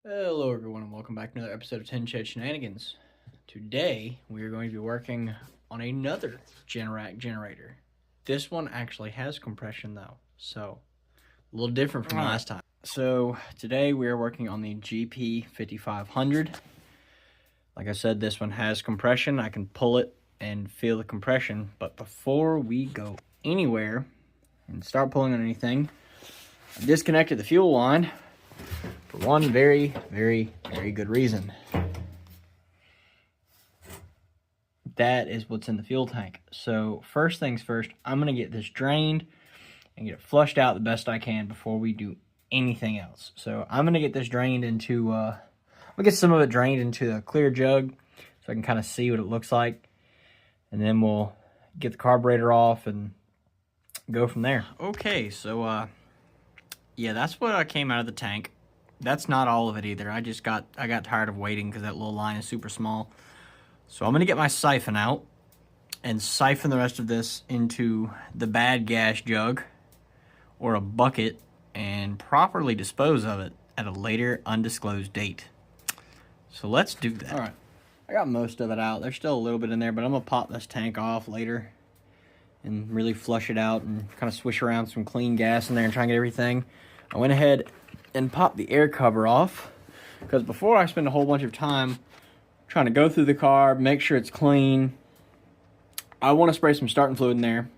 Hello everyone and welcome back to another episode of 10 Shed Shenanigans. Today we are going to be working on another generac generator. This one actually has compression though, so a little different from last time. So today we are working on the GP 5500. Like I said, this one has compression. I can pull it and feel the compression, but before we go anywhere and start pulling on anything, I disconnected the fuel line. For one very good reason. That is what's in the fuel tank. So first things first, I'm going to get this drained and get it flushed out the best I can before we do anything else. So I'm going to get this drained into, I'll get some of it drained into a clear jug so I can kind of see what it looks like. And then we'll get the carburetor off and go from there. Okay, so yeah, that's what came out of the tank. That's not all of it either. I got tired of waiting because that little line is super small. So I'm going to get my siphon out and siphon the rest of this into the bad gas jug or a bucket and properly dispose of it at a later undisclosed date. So let's do that. All right. I got most of it out. There's still a little bit in there, but I'm going to pop this tank off later and really flush it out and kind of swish around some clean gas in there and try and get everything. I went ahead and pop the air cover off because before I spend a whole bunch of time trying to go through the car, make sure it's clean, I want to spray some starting fluid in there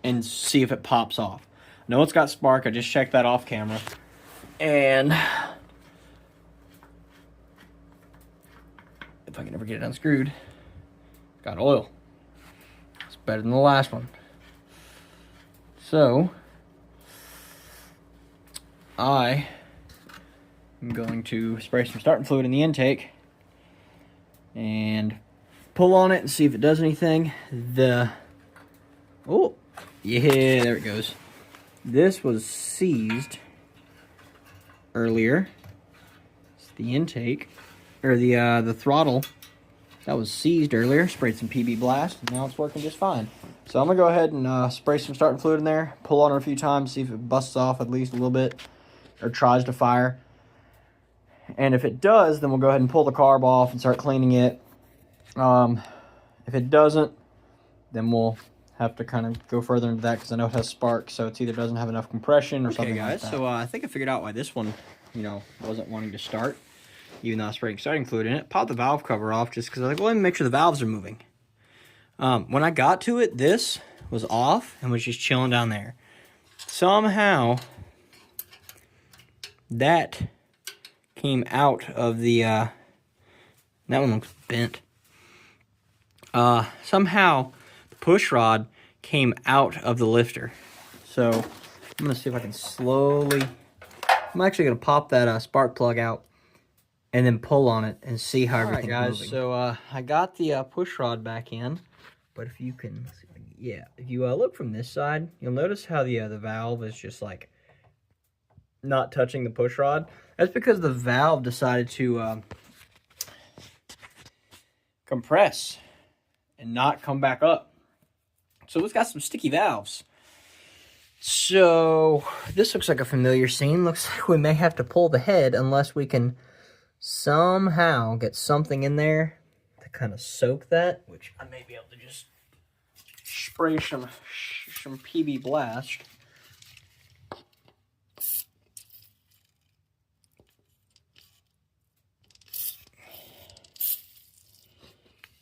and see if it pops off. I know it's got spark. I just checked that off camera, and if I can ever get it unscrewed, it's got oil. It's better than the last one. So I am going to spray some starting fluid in the intake and pull on it and see if it does anything. Oh, yeah, there it goes. This was seized earlier. It's the intake, or the throttle. That was seized earlier. Sprayed some PB Blast, and now it's working just fine. So I'm going to go ahead and spray some starting fluid in there, pull on it a few times, see if it busts off at least a little bit, or tries to fire. And if it does, then we'll go ahead and pull the carb off and start cleaning it. If it doesn't, then we'll have to kind of go further into that because I know it has spark, so it either doesn't have enough compression or something like that. So I think I figured out why this one, wasn't wanting to start, even though I was spraying starting fluid in it. Popped the valve cover off just because I was like, well, let me make sure the valves are moving. When I got to it, this was off and was just chilling down there. Somehow that came out of the that one looks bent. Somehow the push rod came out of the lifter. So I'm gonna see if I can slowly, I'm actually gonna pop that spark plug out and then pull on it and see how everything's moving. So I got the push rod back in, but if you can, if you look from this side, you'll notice how the valve is just like not touching the push rod. That's because the valve decided to compress and not come back up. So it's got some sticky valves. So this looks like a familiar scene. Looks like we may have to pull the head unless we can somehow get something in there to kind of soak that, which I may be able to just spray some PB Blast.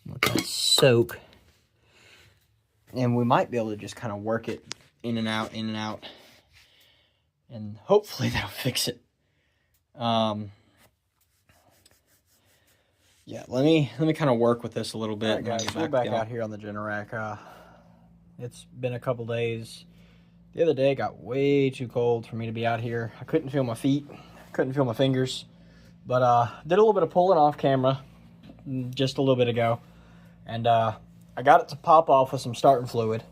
Let that soak, and we might be able to just kind of work it in and out, and hopefully that'll fix it. Yeah, let me kind of work with this a little bit. Right, guys, we're back out here on the generac. It's been a couple days. The other day it got way too cold for me to be out here. I couldn't feel my feet, couldn't feel my fingers, but did a little bit of pulling off camera just a little bit ago. And I got it to pop off with some starting fluid.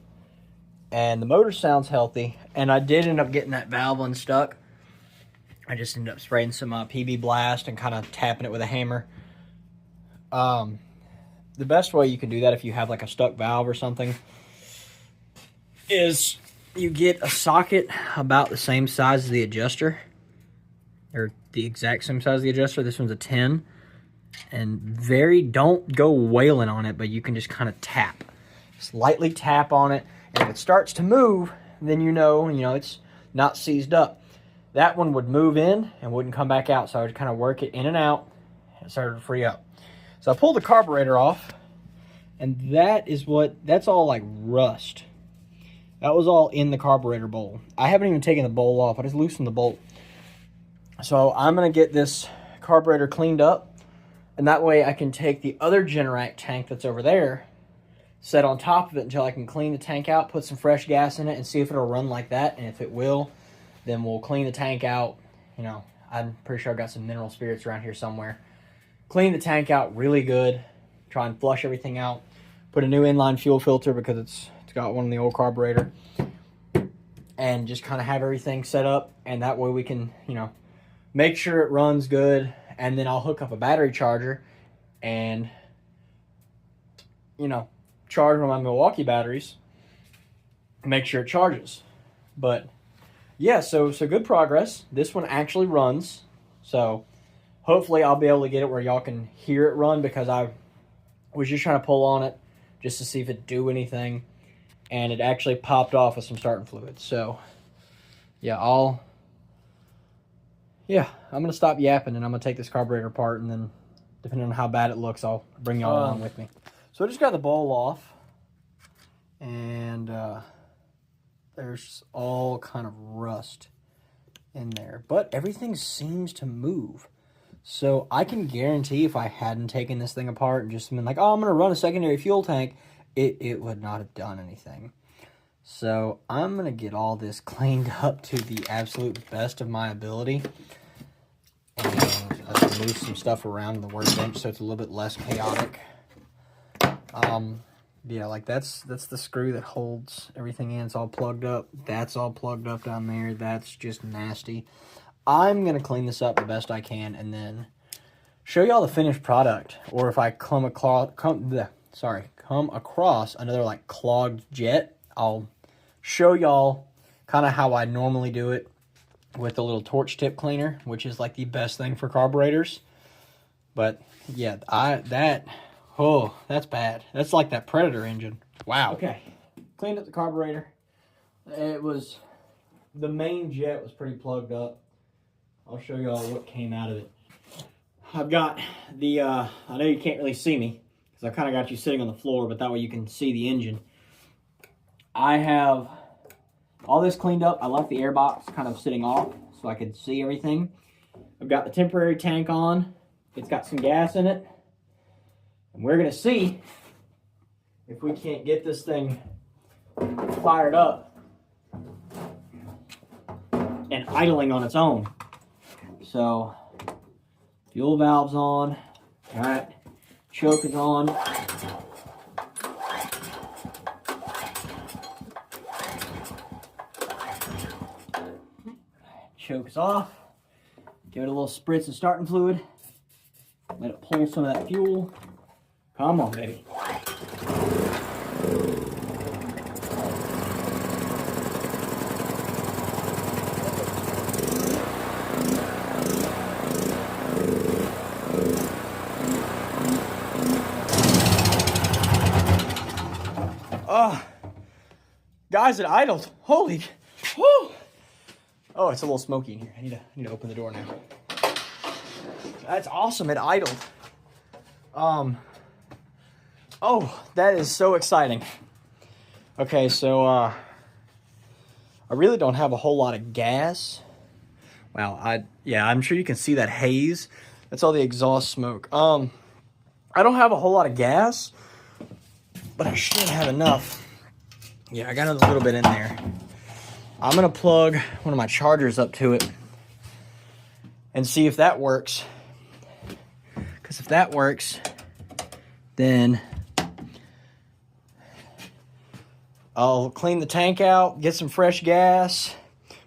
And the motor sounds healthy. And I did end up getting that valve unstuck. I just ended up spraying some PB Blast and kind of tapping it with a hammer. The best way you can do that if you have like a stuck valve or something is you get a socket about the same size as the adjuster. Or the exact same size of the adjuster. This one's a 10. And don't go wailing on it, but you can just kind of tap. Just lightly tap on it. And if it starts to move, then you know it's not seized up. That one would move in and wouldn't come back out. So I would kind of work it in and out and it started to free up. So I pulled the carburetor off, and that's all like rust. That was all in the carburetor bowl. I haven't even taken the bowl off. I just loosened the bolt. So I'm gonna get this carburetor cleaned up, and that way I can take the other generac tank that's over there, set on top of it until I can clean the tank out, put some fresh gas in it, and see if it'll run like that. And if it will, then we'll clean the tank out. I'm pretty sure I've got some mineral spirits around here somewhere. Clean the tank out really good. Try and flush everything out. Put a new inline fuel filter because it's got one in the old carburetor. And just kind of have everything set up. And that way we can, make sure it runs good. And then I'll hook up a battery charger and, charge one of my Milwaukee batteries. Make sure it charges. But, yeah, so good progress. This one actually runs. So hopefully I'll be able to get it where y'all can hear it run, because I was just trying to pull on it just to see if it'd do anything. And it actually popped off with some starting fluid. So, yeah, I'm going to stop yapping and I'm going to take this carburetor apart, and then depending on how bad it looks, I'll bring y'all along with me. So I just got the bowl off, and there's all kind of rust in there. But everything seems to move. So I can guarantee if I hadn't taken this thing apart and just been like, oh, I'm going to run a secondary fuel tank, it would not have done anything. So I'm going to get all this cleaned up to the absolute best of my ability. And let's move some stuff around in the workbench so it's a little bit less chaotic. Yeah, like that's the screw that holds everything in. It's all plugged up. That's all plugged up down there. That's just nasty. I'm going to clean this up the best I can and then show y'all the finished product. Or if I come across another like clogged jet, I'll show y'all kind of how I normally do it with a little torch tip cleaner, which is like the best thing for carburetors. But yeah, that's bad. That's like that Predator engine. Wow. Okay, cleaned up the carburetor. The main jet was pretty plugged up. I'll show y'all what came out of it. I've got the, I know you can't really see me because I kind of got you sitting on the floor, but that way you can see the engine. I have all this cleaned up. I left the air box kind of sitting off so I could see everything. I've got the temporary tank on. It's got some gas in it. And we're going to see if we can't get this thing fired up and idling on its own. So, fuel valve's on. All right, choke is on. Choke is off. Give it a little spritz of starting fluid. Let it pull some of that fuel. Come on, baby. Oh, guys, it idled. Holy, whoo. Oh, it's a little smoky in here. I need to open the door now. That's awesome. It idled. Oh, that is so exciting. Okay, so I really don't have a whole lot of gas. Wow, I'm sure you can see that haze. That's all the exhaust smoke. I don't have a whole lot of gas, but I should have enough. Yeah, I got a little bit in there. I'm gonna plug one of my chargers up to it and see if that works. Because if that works, then I'll clean the tank out, get some fresh gas,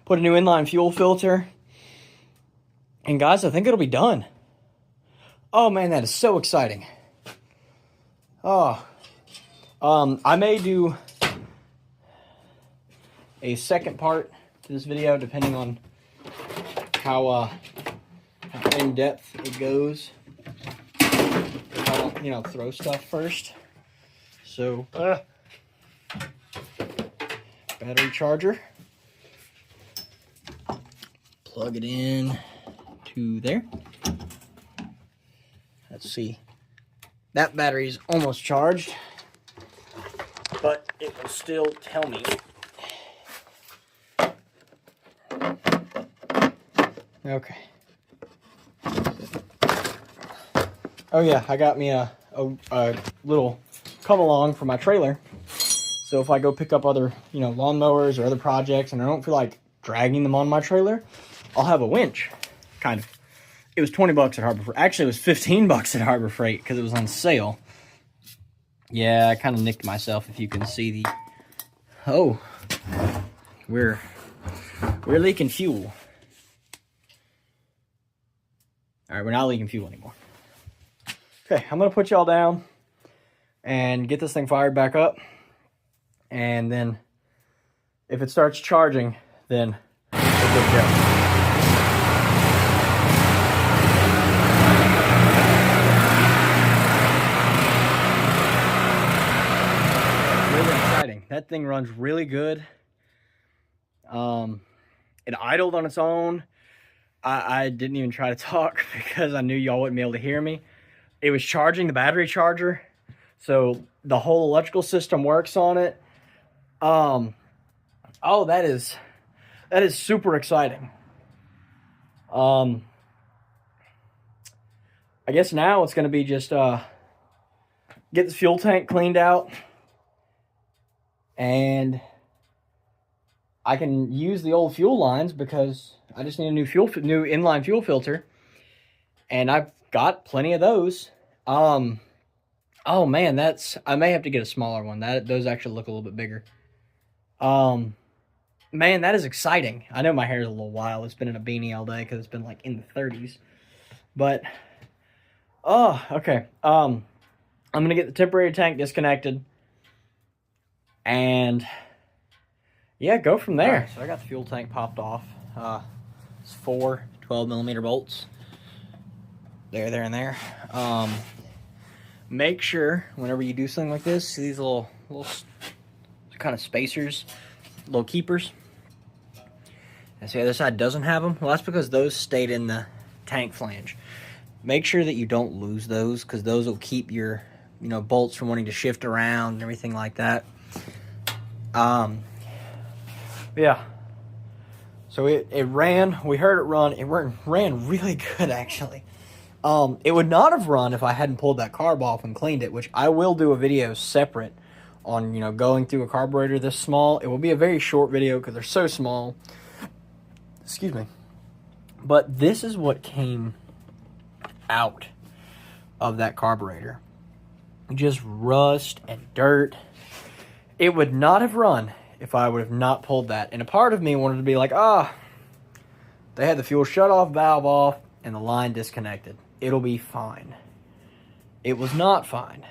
put a new inline fuel filter, and guys, I think it'll be done. Oh man, that is so exciting. Oh, I may do a second part to this video depending on how in depth it goes if I don't, you know, throw stuff first. So, battery charger. Plug it in to there. Let's see. That battery's almost charged, but it will still tell me. Okay. Oh yeah, I got me a little come along for my trailer. So if I go pick up other, you know, lawnmowers or other projects and I don't feel like dragging them on my trailer, I'll have a winch. Kind of. It was 20 bucks at Harbor Freight. Actually, it was 15 bucks at Harbor Freight because it was on sale. Yeah, I kind of nicked myself, if you can see the... Oh, we're leaking fuel. All right, we're not leaking fuel anymore. Okay, I'm going to put y'all down and get this thing fired back up. And then if it starts charging, then we're good to go. Really exciting. That thing runs really good. It idled on its own. I didn't even try to talk because I knew y'all wouldn't be able to hear me. It was charging the battery charger, so the whole electrical system works on it. Oh, that is super exciting. I guess now it's going to be just get the fuel tank cleaned out, and I can use the old fuel lines because I just need a new inline fuel filter, and I've got plenty of those. Oh man, I may have to get a smaller one. Those actually look a little bit bigger. Man, that is exciting. I know my hair is a little wild. It's been in a beanie all day because it's been like in the 30s. But oh, okay. I'm gonna get the temporary tank disconnected, and yeah, go from there. Right, so I got the fuel tank popped off. It's 4 12mm bolts. There, and there. Make sure whenever you do something like this, see these little kind of spacers, little keepers. And see the other side doesn't have them. Well, that's because those stayed in the tank flange. Make sure that you don't lose those, because those will keep your, you know, bolts from wanting to shift around and everything like that. Yeah. So it ran. We heard it run. It ran really good, actually. It would not have run if I hadn't pulled that carb off and cleaned it, which I will do a video separate on, you know, going through a carburetor this small. It will be a very short video because they're so small. Excuse me. But this is what came out of that carburetor. Just rust and dirt. It would not have run if I would have not pulled that. And a part of me wanted to be like, they had the fuel shut-off valve off and the line disconnected. It'll be fine. It was not fine.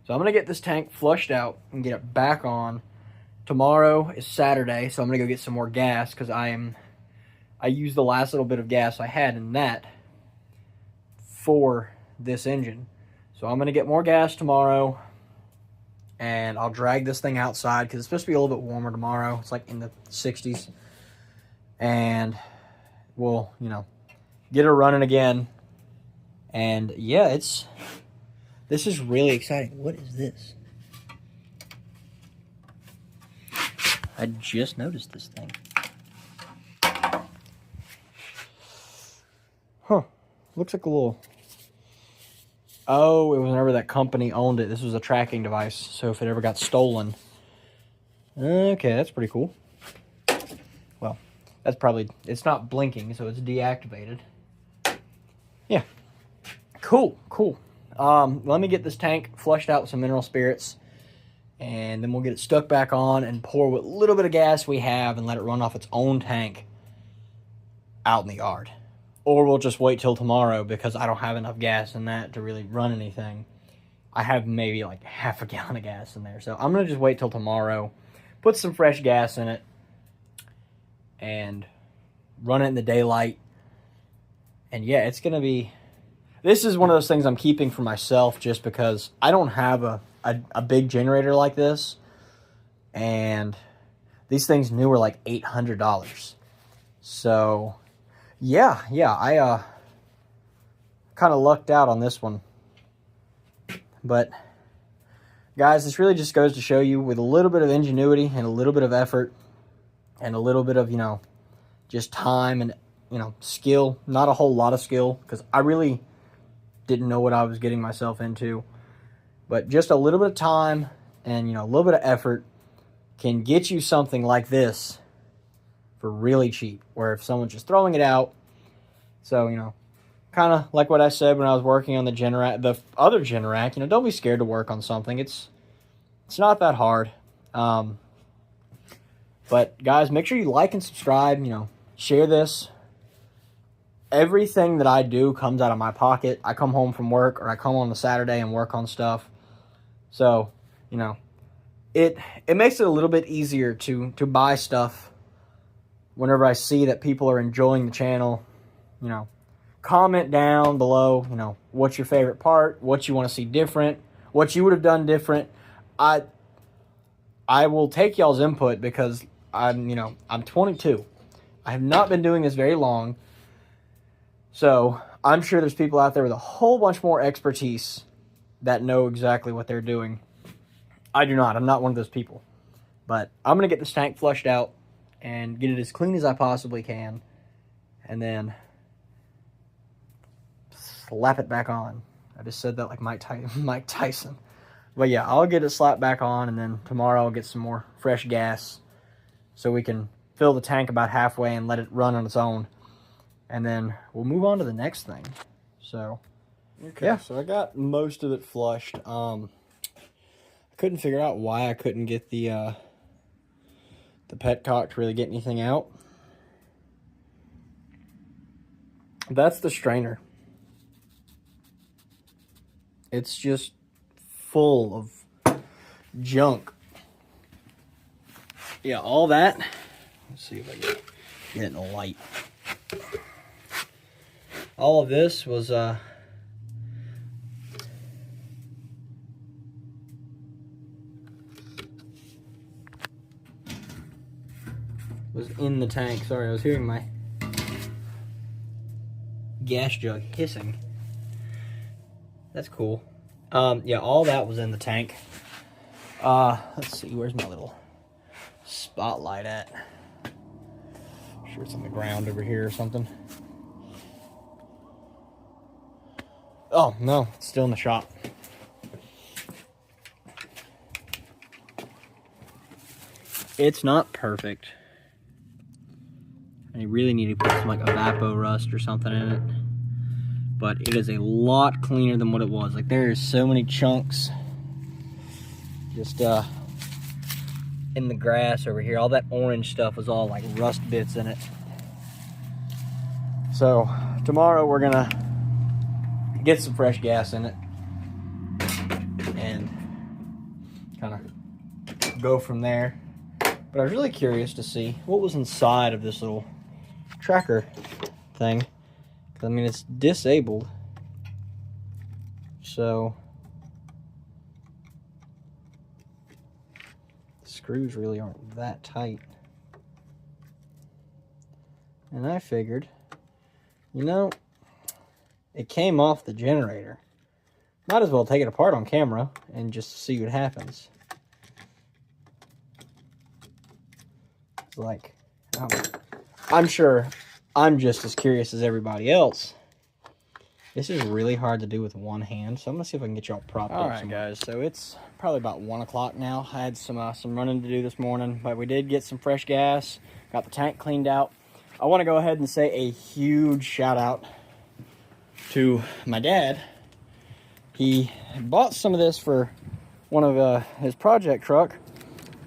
So I'm going to get this tank flushed out and get it back on. Tomorrow is Saturday, so I'm going to go get some more gas because I used the last little bit of gas I had in that for this engine. So I'm going to get more gas tomorrow, and I'll drag this thing outside because it's supposed to be a little bit warmer tomorrow. It's like in the 60s. And we'll, you know, get her running again. And yeah, this is really exciting. What is this? I just noticed this thing. Huh. Looks like a little... Oh, it was whenever that company owned it. This was a tracking device, so if it ever got stolen. Okay, that's pretty cool. Well, that's probably... It's not blinking, so it's deactivated. Yeah. Cool. Let me get this tank flushed out with some mineral spirits, and then we'll get it stuck back on and pour what little bit of gas we have and let it run off its own tank out in the yard. Or we'll just wait till tomorrow because I don't have enough gas in that to really run anything. I have maybe like half a gallon of gas in there. So I'm going to just wait till tomorrow, put some fresh gas in it, and run it in the daylight. And yeah, it's going to be... This is one of those things I'm keeping for myself just because I don't have a big generator like this. And these things new are like $800. So, yeah, I kind of lucked out on this one. But, guys, this really just goes to show you with a little bit of ingenuity and a little bit of effort and a little bit of, you know, just time and, you know, skill. Not a whole lot of skill because I really didn't know what I was getting myself into. But just a little bit of time and, you know, a little bit of effort can get you something like this for really cheap. Where if someone's just throwing it out. So, you know, kind of like what I said when I was working on the other generac, you know, don't be scared to work on something. It's not that hard. But guys, make sure you like and subscribe, you know, share this. Everything that I do comes out of my pocket. I come home from work or I come on a Saturday and work on stuff. So, you know, it makes it a little bit easier to buy stuff whenever I see that people are enjoying the channel. You know, comment down below, you know, what's your favorite part, what you want to see different, what you would have done different. I will take y'all's input because I'm 22. I have not been doing this very long. So I'm sure there's people out there with a whole bunch more expertise that know exactly what they're doing. I do not. I'm not one of those people. But I'm going to get this tank flushed out and get it as clean as I possibly can. And then slap it back on. I just said that like Mike Tyson. But yeah, I'll get it slapped back on, and then tomorrow I'll get some more fresh gas so we can fill the tank about halfway and let it run on its own. And then we'll move on to the next thing. So, okay, yeah. So I got most of it flushed. I couldn't figure out why I couldn't get the petcock to really get anything out. That's the strainer. It's just full of junk. Yeah, all that. Let's see if I can get it in the light. All of this was in the tank. Sorry, I was hearing my gas jug hissing. That's cool. Yeah, all that was in the tank. Let's see, where's my little spotlight at? I'm sure it's on the ground over here or something. Oh, no, it's still in the shop. It's not perfect. And you really need to put some like Evapo rust or something in it. But it is a lot cleaner than what it was. Like, there is so many chunks just in the grass over here. All that orange stuff was all like rust bits in it. So tomorrow we're gonna get some fresh gas in it and kind of go from there. But I was really curious to see what was inside of this little tracker thing. I mean, it's disabled, so the screws really aren't that tight. And I figured, you know, it came off the generator. Might as well take it apart on camera and just see what happens. It's like, I'm sure I'm just as curious as everybody else. This is really hard to do with one hand, so I'm gonna see if I can get y'all propped up. All right, guys. So it's probably about 1 o'clock now. I had some running to do this morning, but we did get some fresh gas. Got the tank cleaned out. I want to go ahead and say a huge shout out to my dad. He bought some of this for one of his project truck,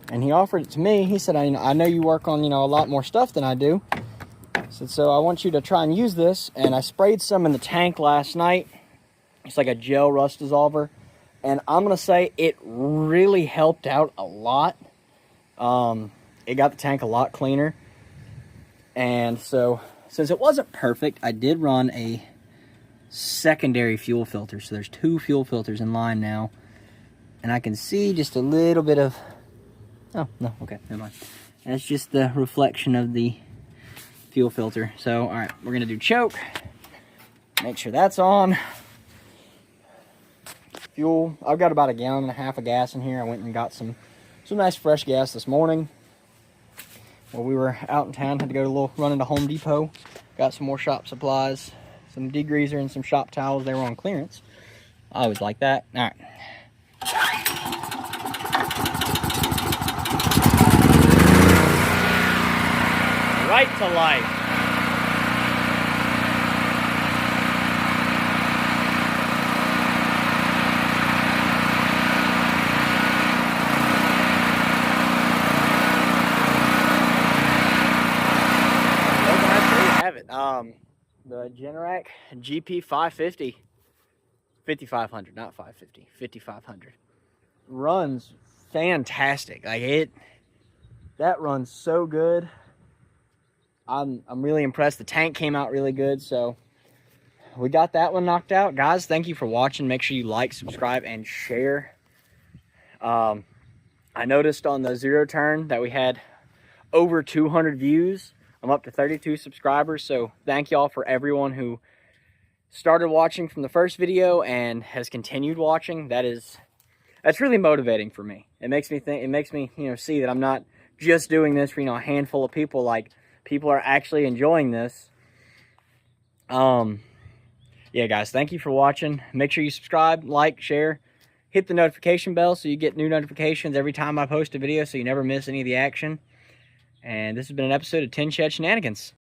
and he offered it to me. He said, "I know you work on a lot more stuff than I do." So I want you to try and use this. And I sprayed some in the tank last night. It's like a gel rust dissolver. And I'm going to say it really helped out a lot. It got the tank a lot cleaner. And so since it wasn't perfect, I did run a secondary fuel filter. So there's 2 fuel filters in line now. And I can see just a little bit of... Oh, no, okay, never mind. That's just the reflection of the fuel filter. So, all right, we're going to do choke. Make sure that's on. Fuel, I've got about 1.5 gallons of gas in here. I went and got some nice fresh gas this morning. While we were out in town, had to go to a little run into Home Depot. Got some more shop supplies, some degreaser and some shop towels. They were on clearance. I always like that. All right. Right to life. The Generac GP 550, 5500, not 550, 5500. Runs fantastic. Like that runs so good. I'm really impressed. The tank came out really good, so we got that one knocked out. Guys, thank you for watching. Make sure you like, subscribe, and share. I noticed on the zero turn that we had over 200 views. I'm up to 32 subscribers, so thank y'all for everyone who started watching from the first video and has continued watching. That's really motivating for me. It makes me think, it makes me, see that I'm not just doing this for, a handful of people. Like, people are actually enjoying this. Yeah, guys, thank you for watching. Make sure you subscribe, like, share, hit the notification bell so you get new notifications every time I post a video so you never miss any of the action. And this has been an episode of Tin Shed Shenanigans.